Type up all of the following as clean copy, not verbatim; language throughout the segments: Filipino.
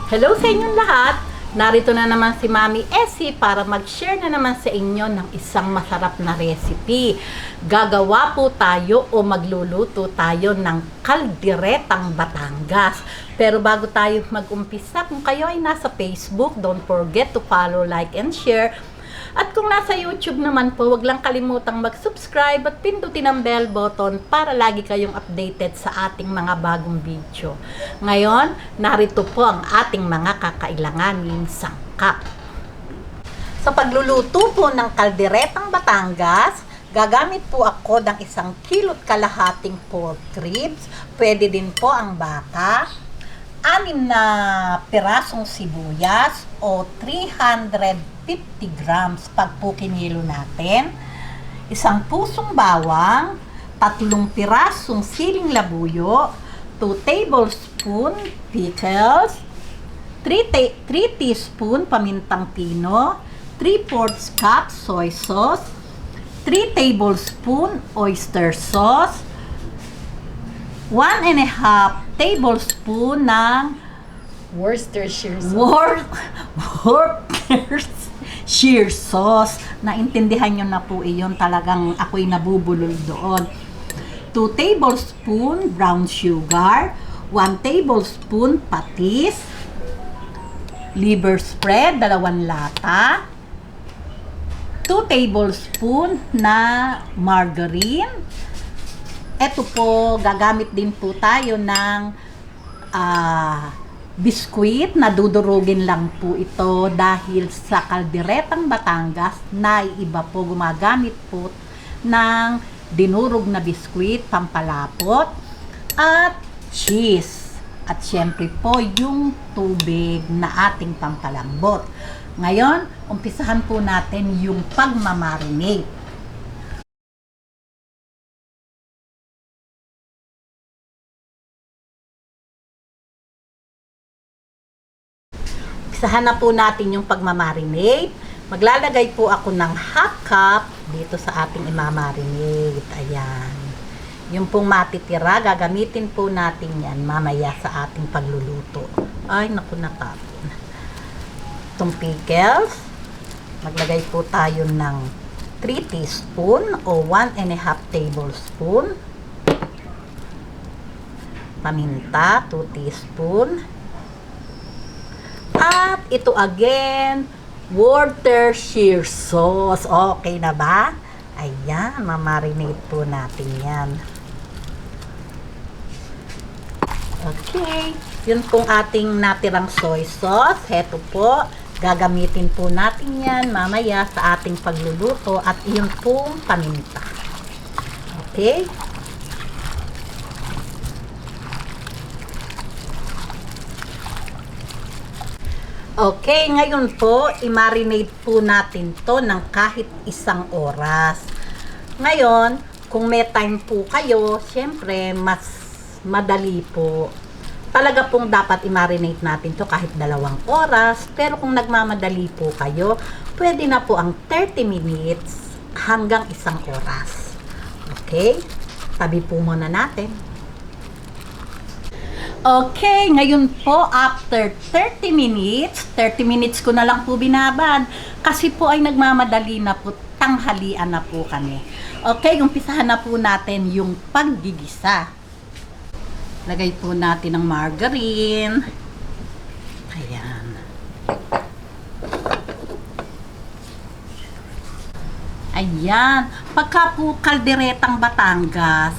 Hello sa inyong lahat! Narito na naman si Mami Essie para mag-share na naman sa inyo ng isang masarap na recipe. Gagawa po tayo o magluluto tayo ng kalderetang Batangas. Pero bago tayo mag-umpisa, kung kayo ay nasa Facebook, don't forget to follow, like, and share. At kung nasa YouTube naman po, wag lang kalimutang mag-subscribe at pindutin ang bell button para lagi kayong updated sa ating mga bagong video. Ngayon, narito po ang ating mga kakailanganing sangkap. Sa pagluluto po ng kalderetang Batangas, gagamit po ako ng 1 kilo't kalahating pork ribs. Pwede din po ang baka. 6 na pirasong sibuyas o 350 grams pag po kinilo natin, 1 pusong bawang, 3 pirasong siling labuyo, 2 tablespoon pickles, 3 teaspoon pamintang pino, 3/4 cup soy sauce, 3 tablespoon oyster sauce, 1.5 tablespoon ng Worcestershire sauce. Worcestershire sauce. Naintindihan nyo na po iyon. Talagang ako'y nabubulol doon. 2 tablespoon brown sugar, 1 tablespoon patis, liver spread, 2 lata, 2 tablespoon na margarine. Ito po, gagamit din po tayo ng biskuit na dudurugin lang po ito dahil sa kalderetang Batangas na iba po gumagamit po ng dinurog na biskuit, pampalapot, at cheese. At syempre po yung tubig na ating pampalambot. Ngayon, umpisahan po natin yung pagmamarinate. Umpisahan na po natin yung pagmamarinate. Maglalagay po ako ng 1/2 cup dito sa ating imamarinate. Ayan. Yung pong matitira, gagamitin po natin yan mamaya sa ating pagluluto. Ay, naku, natapon. Itong pickles, maglagay po tayo ng 3 teaspoon o 1.5 tablespoon. Paminta, 2 teaspoon. At ito again, Worcestershire sauce. Okay na ba? Ayan, mamarinate po natin yan. Okay, yun pong ating natirang soy sauce. Heto po, gagamitin po natin yan mamaya sa ating pagluluto at yun pong paminta. Okay? Okay, ngayon po, i-marinate po natin to ng kahit 1 oras. Ngayon, kung may time po kayo, syempre, mas madali po. Talaga pong dapat i-marinate natin to kahit 2 oras. Pero kung nagmamadali po kayo, pwede na po ang 30 minutes hanggang 1 oras. Okay? Tabi po muna natin. Okay, ngayon po, after 30 minutes ko na lang po binabad. Kasi po ay nagmamadali na po, tanghalian na po kami. Okay, umpisahan na po natin yung paggigisa. Lagay po natin ng margarine. Ayan. Ayan. Pagka po kalderetang Batangas,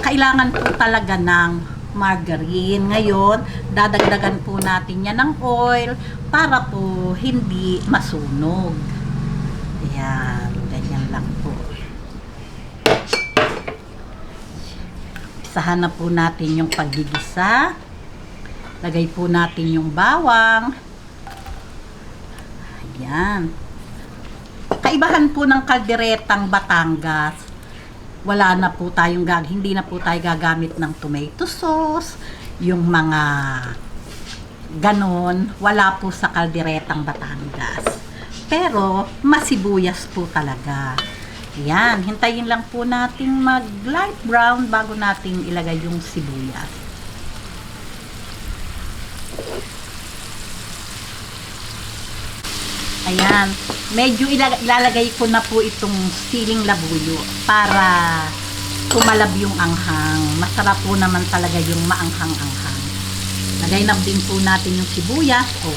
kailangan po talaga ng margarine. Ngayon, dadagdagan po natin yan ng oil para po hindi masunog. Ayan, ganyan lang po. Isahan na po natin yung paggigisa. Lagay po natin yung bawang. Ayan. Kaibahan po ng kalderetang Batangas, wala na po tayong hindi na po tayo gagamit ng tomato sauce, yung mga ganon, wala po sa kalderetang Batangas. Pero masibuyas po talaga. Yan, hintayin lang po nating mag light brown bago nating ilagay yung sibuyas. Ayan. Medyo ilalagay ko na po itong siling labuyo para tumalab yung anghang. Masarap po naman talaga yung maanghang-anghang. Lagay na din po natin yung sibuyas. O,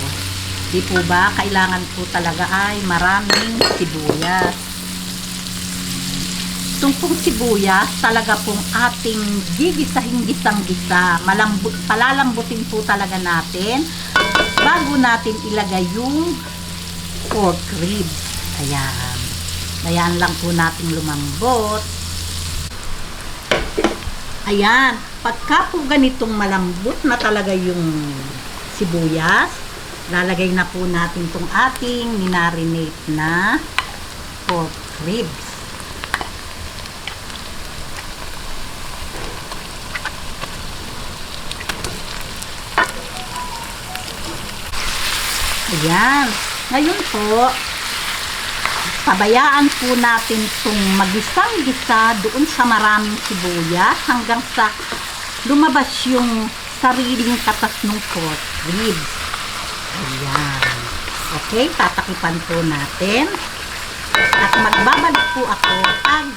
di po ba? Kailangan po talaga ay maraming sibuyas. Itong pong sibuyas, talaga pong ating gigisahin-gisang-gisa. Palalambutin po talaga natin bago natin ilagay yung pork ribs. Ayan. Ayan lang po natin lumambot. Ayan. Pagka po ganitong malambot na talaga yung sibuyas, lalagay na po natin itong ating minarinate na pork ribs. Ayan. Ngayon po, pabayaan po natin itong magisang-gisa doon sa maraming sibuyas hanggang sa lumabas yung sariling katas ng pork ribs. Ayan. Okay, tatakipan po natin. At magbabalik po ako pag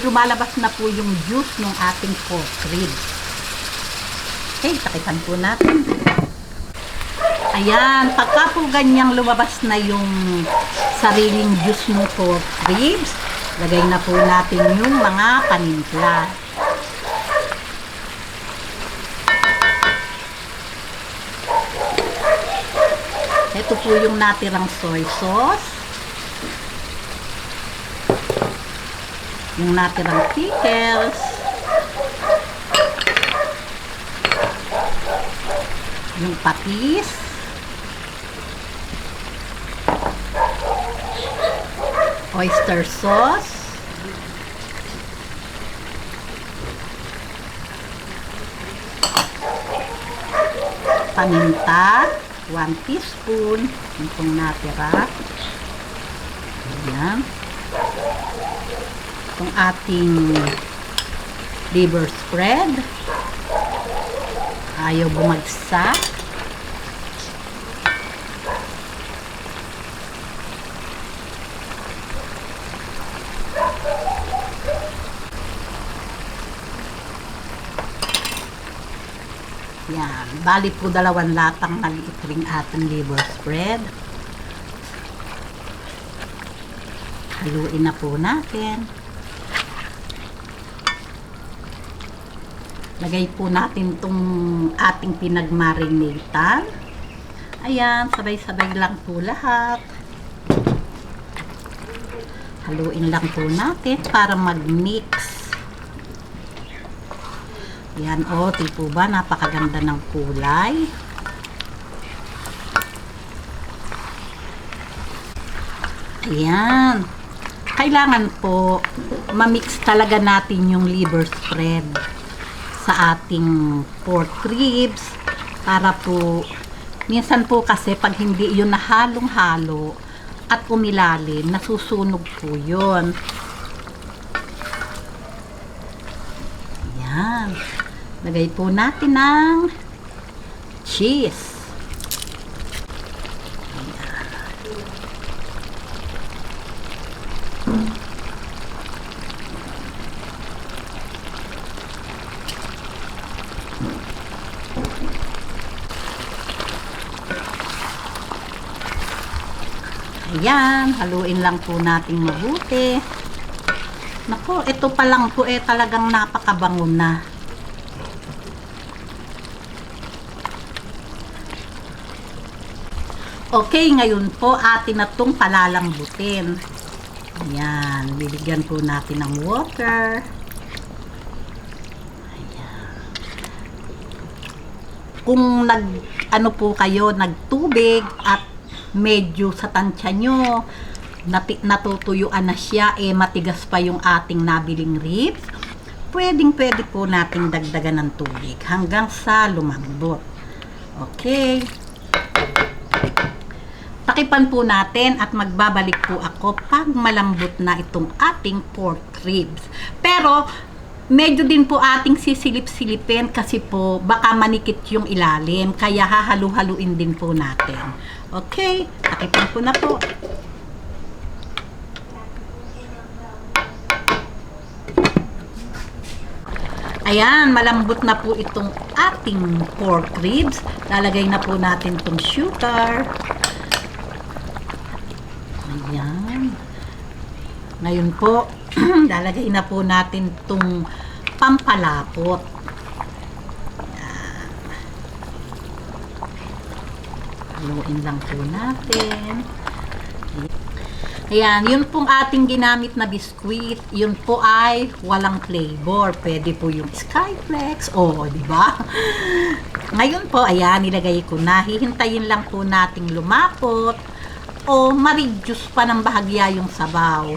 lumalabas na po yung juice ng ating pork ribs. Okay, takipan po natin. Ayan, pagka po ganyang lumabas na yung sariling juice ng pork ribs, lagay na po natin yung mga panimpla. Ito po yung natirang soy sauce, yung natirang pickles, yung patis, oyster sauce, paminta, 1 teaspoon, itong natira. Ayan. Itong ating liver spread. Ayaw bumagsak. Yan. Bali po 2 latang maliit ring ating liver spread. Haluin na po natin. Lagay po natin itong ating pinagmarinatan. Ayan, sabay-sabay lang po lahat. Haluin lang po natin para mag-mix. Yan, o, tipo ba, napakaganda ng kulay. Ayan. Kailangan po, ma-mix talaga natin yung liver spread sa ating pork ribs para po, minsan po kasi pag hindi yun nahalong-halo at umilalim, nasusunog po yun. Ayan. Lagay po natin ng cheese. Ayan, haluin lang po natin mabuti. Nako, ito pa lang po talagang napakabango na. Okay, ngayon po atin na itong palalambutin. Ayan, bibigyan po natin ng water. Ayan. Kung ano po kayo, nagtubig at medyo sa tansya nyo, natutuyuan na siya, matigas pa yung ating nabiling ribs, pwede po nating dagdagan ng tubig hanggang sa lumambot. Okay. Takipan po natin at magbabalik po ako pag malambot na itong ating pork ribs. Pero, medyo din po ating sisilip-silipin kasi po baka manikit yung ilalim. Kaya hahalu-haluin din po natin. Okay, takipan ko na po. Ayan, malambot na po itong ating pork ribs. Lalagay na po natin itong sugar. Ayan. Ngayon po, lalagay na po natin itong pampalapot. Ayan. Haluin lang po natin. Ayan, yun pong ating ginamit na biskuit, yun po ay walang flavor. Pwede po yung Skyflex, di ba? Ngayon po, ayan, nilagay ko na. Hihintayin lang po nating lumapot o ma-reduce pa ng bahagya yung sabaw.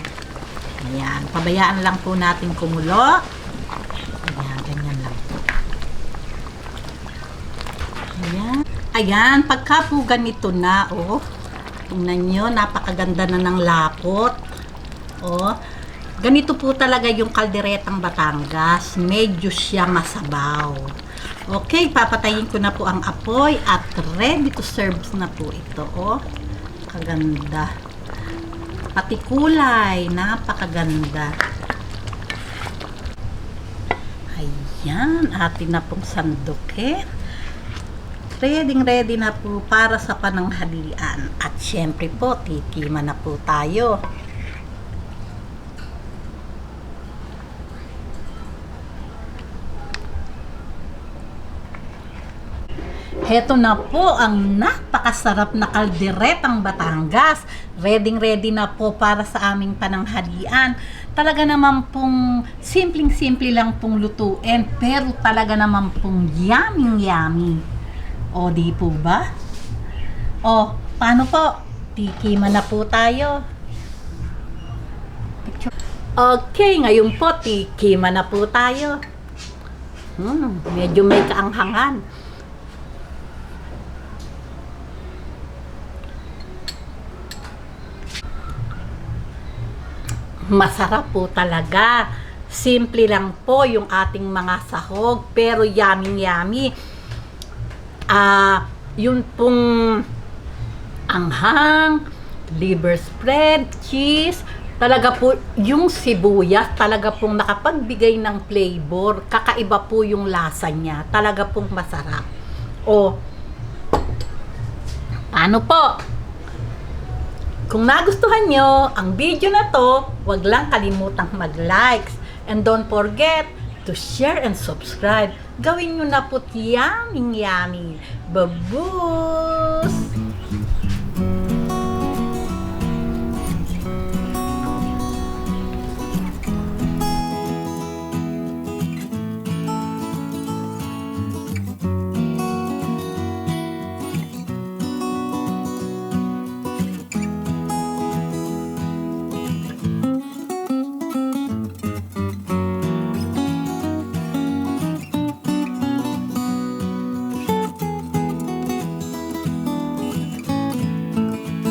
Ayan, pabayaan lang po natin kumulo. Ayan, ganyan lang po. Ayan. Ayan, pagka po ganito na, tingnan nyo, napakaganda na ng lapot. Ganito po talaga yung kalderetang Batangas. Medyo siya masabaw. Okay, papatayin ko na po ang apoy at ready to serve na po ito. Kaganda. Pati kulay, napakaganda. Ayan, atin na pong sandukin. Ready na po para sa pananghalian. At syempre po, tikiman na po tayo. Heto na po ang napakasarap na kalderetang Batangas. Ready na po para sa aming pananghalian. Talaga naman pong simpleng-simple lang pong lutuin, pero talaga naman pong yummy. Di po ba? Paano po? Tikiman na po tayo. Okay, ngayon po, tikiman na po tayo. Medyo may kaanghangan. Masarap po talaga. Simple lang po yung ating mga sahog, pero yummy. Yun pong anghang, liver spread, cheese, talaga po yung sibuyas, talaga pong nakapagbigay ng flavor, kakaiba po yung lasa niya, talaga pong masarap. Paano po? Kung nagustuhan nyo ang video na to, wag lang kalimutang mag-likes and don't forget to share and subscribe. Gawin nyo na po yummy. Babus!